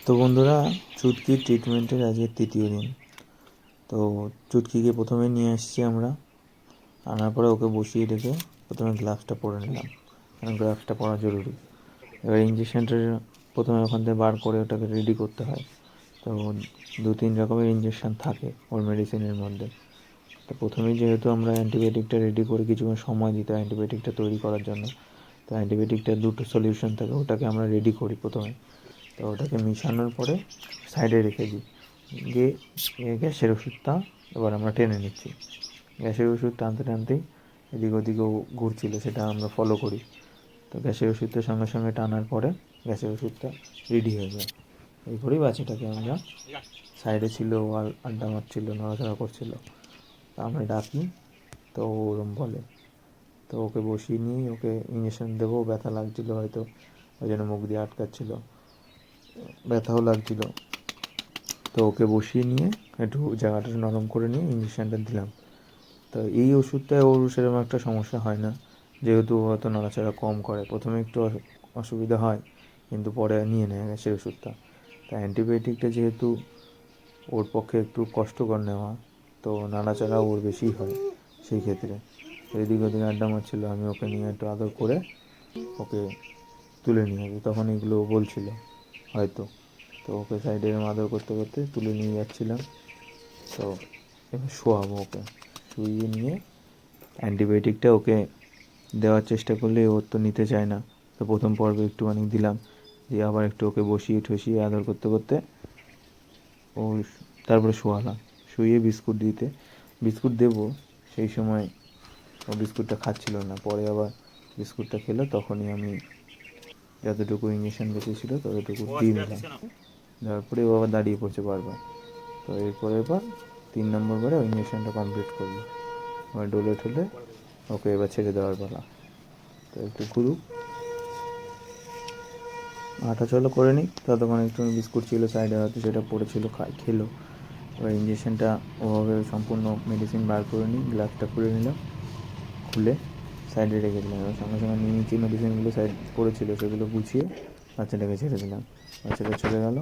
তো বন্ধুরা, চুটকির ট্রিটমেন্টের আজকে তৃতীয় দিন। তো চুটকিকে প্রথমে নিয়ে আসছি আমরা, আনার পরে ওকে বসিয়ে রেখে প্রথমে গ্লাভসটা পরে নিলাম, কারণ গ্লাভসটা পরা জরুরি। এবার ইঞ্জেকশনটা প্রথমে ওখান থেকে বার করে ওটাকে রেডি করতে হয়। তো 2-3 রকমের ইঞ্জেকশন থাকে ওর মেডিসিনের মধ্যে। তো প্রথমেই যেহেতু আমরা অ্যান্টিবায়োটিকটা রেডি করে কিছুক্ষণ সময় দিতে হয় অ্যান্টিবায়োটিকটা তৈরি করার জন্য, তো অ্যান্টিবায়োটিকটা দুটো সলিউশন থাকে, ওটাকে আমরা রেডি করি প্রথমে। তো ওটাকে মিশানোর পরে সাইডে রেখে দিই, দিয়ে গ্যাসের ওষুধটা এবার আমরা টেনে নিচ্ছি। গ্যাসের ওষুধ টানতে টানতেই এদিক ওদিকেও ঘুরছিল, সেটা আমরা ফলো করি। তো গ্যাসের ওষুধটা সঙ্গে সঙ্গে টানার পরে গ্যাসের ওষুধটা রেডি হয়ে যায়। এই করেই বাচ্চাটাকে আমরা, সাইডে ছিল, আড্ডা মারছিল, নড়াচড়া করছিল, তা আমরা ডাকি, তো ওরম বলে। তো ওকে বসিয়ে নিয়ে ওকে ইঞ্জেকশন দেবো, ব্যথা লাগছিলো হয়তো, ওই জন্য মুখ দিয়ে আটকাচ্ছিল, ব্যথাও লাগছিল। তো ওকে বসিয়ে নিয়ে একটু জায়গাটা নরম করে নিয়ে ইঞ্জেকশানটা দিলাম। তো এই ওষুধটায় ওর সেরকম একটা সমস্যা হয় না, যেহেতু ও হয়তো নড়াচড়া কম করে। প্রথমে একটু অসুবিধা হয়, কিন্তু পরে নিয়ে নেয় সেই ওষুধটা। তা অ্যান্টিবায়োটিকটা যেহেতু ওর পক্ষে একটু কষ্টকর নেওয়া, তো নাড়াচাড়া ওর বেশি হয় সেই ক্ষেত্রে। এদিক ওদিক আড্ডা মারছিল, আমি ওকে নিয়ে একটু আদর করে ওকে তুলে নিয়ে আসি। তখন এগুলো বলছিল হয়তো, তো ওকে সাইডে আদর করতে করতে তুলে নিয়ে যাচ্ছিলাম। তো এবার শোয়াবো ওকে, শুইয়ে নিয়ে অ্যান্টিবায়োটিকটা ওকে দেওয়ার চেষ্টা করলে ওর তো নিতে চায় না। তো প্রথম পর্বে একটুখানি দিলাম, দিয়ে আবার একটু ওকে বসিয়ে ঠসিয়ে আদর করতে করতে ও তারপরে শোয়ালাম। শুয়ে বিস্কুট দেবো, সেই সময় ও বিস্কুটটা খাচ্ছিল না। পরে আবার বিস্কুটটা খেলো, তখনই আমি যতটুকু ইঞ্জেকশন বেঁচেছিলো ততটুকু দিয়ে দিলাম। তারপরে ও আবার দাঁড়িয়ে পড়ছে বারবার। তো এরপরের 3 নম্বর বারে ওই ইঞ্জেকশনটা কমপ্লিট করলো। এবার ডোলে ঠোলে ওকে এবার ছেড়ে দেওয়ার পালা। তো একটু ঘুরুক, হাঁটা চলো করে নিই, ততক্ষণ একটু বিস্কুট ছিল সাইডে, হয়তো সেটা পড়েছিল, খেলো। এবার ইঞ্জেকশনটা ওভাবে সম্পূর্ণ মেডিসিন বার করে নিই, গ্লাভসটা খুলে নিলাম, খুলে সাইডে রেখে দিলাম। এবার সঙ্গে সঙ্গে নিচে মেডিসিনগুলো সাইড পড়েছিল সেগুলো গুছিয়ে বাচ্চাটাকে ছেড়ে দিলাম। বাচ্চাটা চলে গেল।